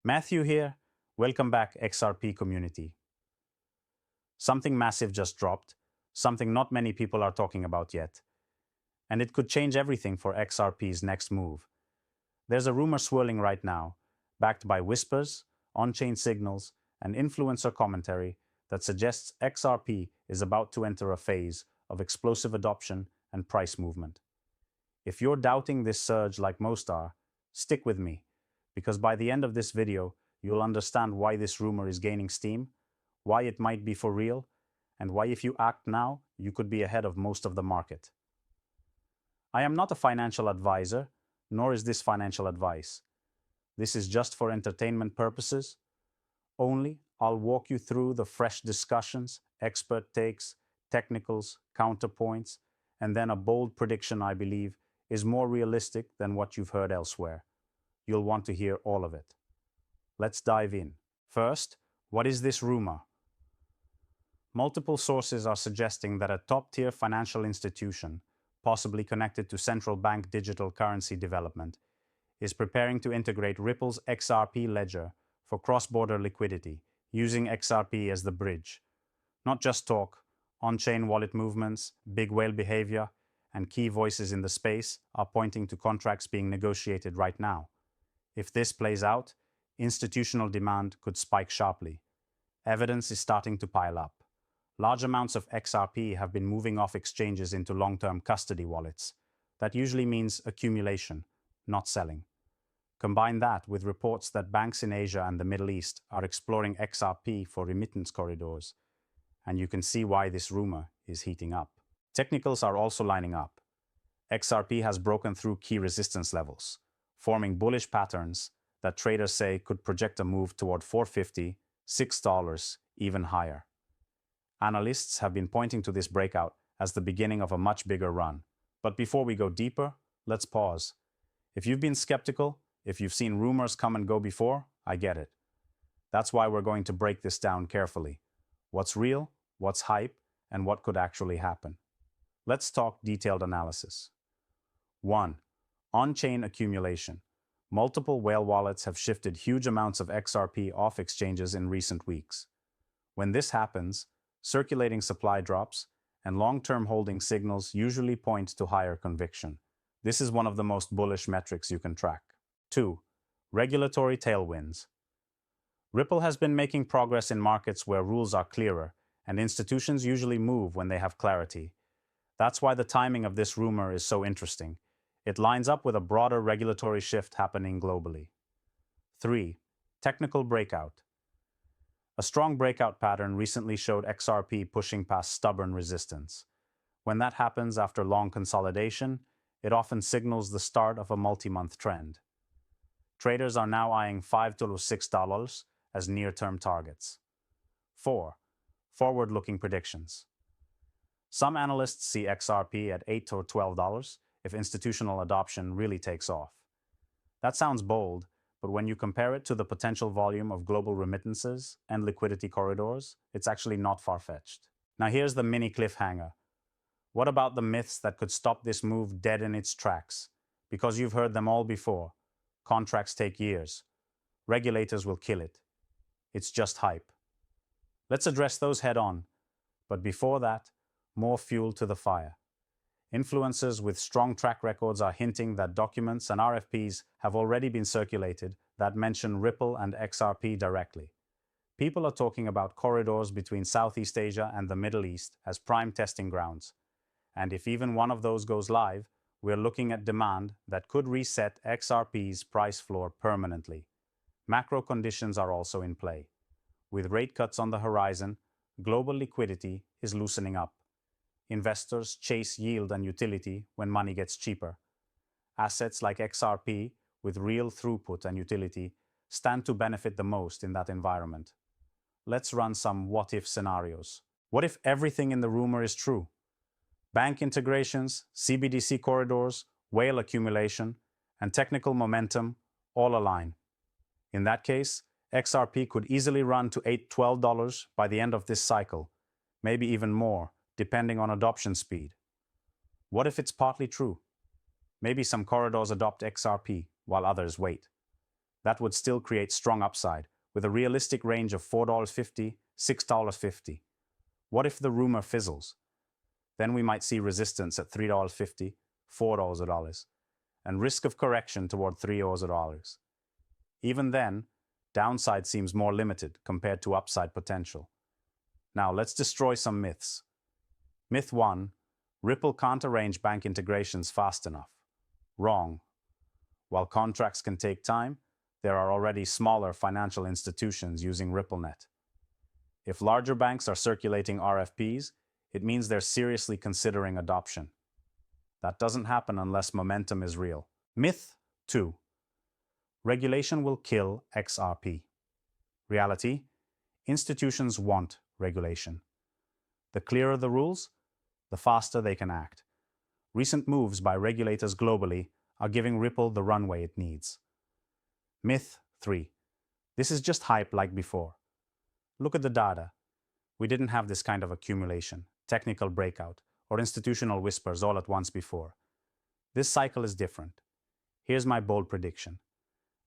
Matthew here. Welcome back, XRP community. Something massive just dropped, something not many people are talking about yet. And it could change everything for XRP's next move. There's a rumor swirling right now, backed by whispers, on-chain signals, and influencer commentary that suggests XRP is about to enter a phase of explosive adoption and price movement. If you're doubting this surge like most are, stick with me, because by the end of this video, you'll understand why this rumor is gaining steam, why it might be for real, and why if you act now, you could be ahead of most of the market. I am not a financial advisor, nor is this financial advice. This is just for entertainment purposes. Only I'll walk you through the fresh discussions, expert takes, technicals, counterpoints, and then a bold prediction I believe is more realistic than what you've heard elsewhere. You'll want to hear all of it. Let's dive in. First, what is this rumor? Multiple sources are suggesting that a top-tier financial institution, possibly connected to central bank digital currency development, is preparing to integrate Ripple's XRP ledger for cross-border liquidity, using XRP as the bridge. Not just talk, on-chain wallet movements, big whale behavior, and key voices in the space are pointing to contracts being negotiated right now. If this plays out, institutional demand could spike sharply. Evidence is starting to pile up. Large amounts of XRP have been moving off exchanges into long-term custody wallets. That usually means accumulation, not selling. Combine that with reports that banks in Asia and the Middle East are exploring XRP for remittance corridors, and you can see why this rumor is heating up. Technicals are also lining up. XRP has broken through key resistance levels, forming bullish patterns that traders say could project a move toward $4.50, $6, even higher. Analysts have been pointing to this breakout as the beginning of a much bigger run. But before we go deeper, let's pause. If you've been skeptical, if you've seen rumors come and go before, I get it. That's why we're going to break this down carefully. What's real, what's hype, and what could actually happen. Let's talk detailed analysis. 1. On-chain accumulation. Multiple whale wallets have shifted huge amounts of XRP off exchanges in recent weeks. When this happens, circulating supply drops, and long-term holding signals usually point to higher conviction. This is one of the most bullish metrics you can track. 2. Regulatory tailwinds. Ripple has been making progress in markets where rules are clearer, and institutions usually move when they have clarity. That's why the timing of this rumor is so interesting. It lines up with a broader regulatory shift happening globally. 3. Technical breakout. A strong breakout pattern recently showed XRP pushing past stubborn resistance. When that happens after long consolidation, it often signals the start of a multi-month trend. Traders are now eyeing $5 to $6 as near-term targets. 4. Forward-looking predictions. Some analysts see XRP at $8 or $12 if institutional adoption really takes off. That sounds bold, but when you compare it to the potential volume of global remittances and liquidity corridors, it's actually not far-fetched. Now here's the mini cliffhanger. What about the myths that could stop this move dead in its tracks? Because you've heard them all before. Contracts take years. Regulators will kill it. It's just hype. Let's address those head on. But before that, more fuel to the fire. Influencers with strong track records are hinting that documents and RFPs have already been circulated that mention Ripple and XRP directly. People are talking about corridors between Southeast Asia and the Middle East as prime testing grounds. And if even one of those goes live, we're looking at demand that could reset XRP's price floor permanently. Macro conditions are also in play. With rate cuts on the horizon, global liquidity is loosening up. Investors chase yield and utility when money gets cheaper. Assets like XRP, with real throughput and utility, stand to benefit the most in that environment. Let's run some what-if scenarios. What if everything in the rumor is true? Bank integrations, CBDC corridors, whale accumulation, and technical momentum all align. In that case, XRP could easily run to $8 to $12 by the end of this cycle, maybe even more, depending on adoption speed. What if it's partly true? Maybe some corridors adopt XRP while others wait. That would still create strong upside, with a realistic range of $4.50, $6.50. What if the rumor fizzles? Then we might see resistance at $3.50, $4 and risk of correction toward $3. Even then, downside seems more limited compared to upside potential. Now let's destroy some myths. Myth 1. Ripple can't arrange bank integrations fast enough. Wrong. While contracts can take time, there are already smaller financial institutions using RippleNet. If larger banks are circulating RFPs, it means they're seriously considering adoption. That doesn't happen unless momentum is real. Myth 2. Regulation will kill XRP. Reality: institutions want regulation. The clearer the rules, the faster they can act. Recent moves by regulators globally are giving Ripple the runway it needs. Myth 3. This is just hype like before. Look at the data. We didn't have this kind of accumulation, technical breakout, or institutional whispers all at once before. This cycle is different. Here's my bold prediction.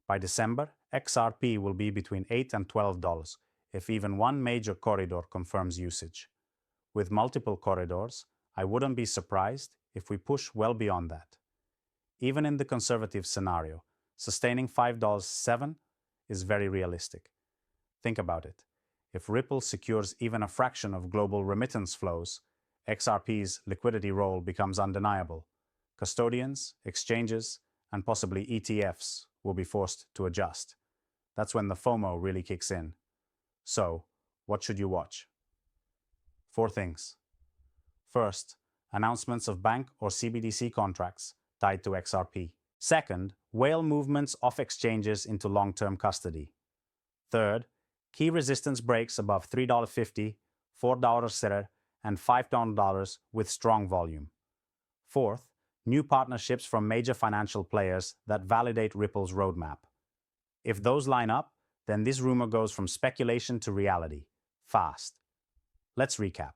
By December, XRP will be between $8 and $12 if even one major corridor confirms usage. With multiple corridors, I wouldn't be surprised if we push well beyond that. Even in the conservative scenario, sustaining $5.07 is very realistic. Think about it. If Ripple secures even a fraction of global remittance flows, XRP's liquidity role becomes undeniable. Custodians, exchanges, and possibly ETFs will be forced to adjust. That's when the FOMO really kicks in. So, what should you watch? 4 things. First, announcements of bank or CBDC contracts tied to XRP. Second, whale movements off exchanges into long-term custody. Third, key resistance breaks above $3.50, $4 and $5 with strong volume. Fourth, new partnerships from major financial players that validate Ripple's roadmap. If those line up, then this rumor goes from speculation to reality, fast. Let's recap.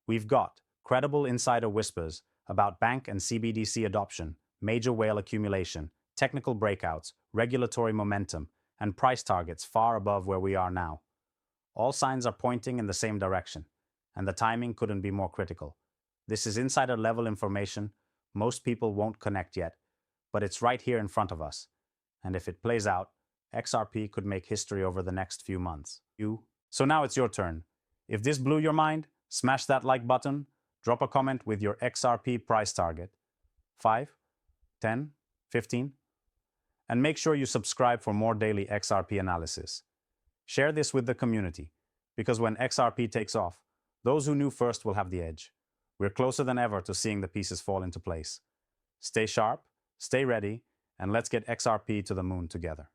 We've got credible insider whispers about bank and CBDC adoption, major whale accumulation, technical breakouts, regulatory momentum, and price targets far above where we are now. All signs are pointing in the same direction, and the timing couldn't be more critical. This is insider-level information most people won't connect yet, but it's right here in front of us. And if it plays out, XRP could make history over the next few months. So now it's your turn. If this blew your mind, smash that like button, drop a comment with your XRP price target. 5, 10, 15? And make sure you subscribe for more daily XRP analysis. Share this with the community, because when XRP takes off, those who knew first will have the edge. We're closer than ever to seeing the pieces fall into place. Stay sharp, stay ready, and let's get XRP to the moon together.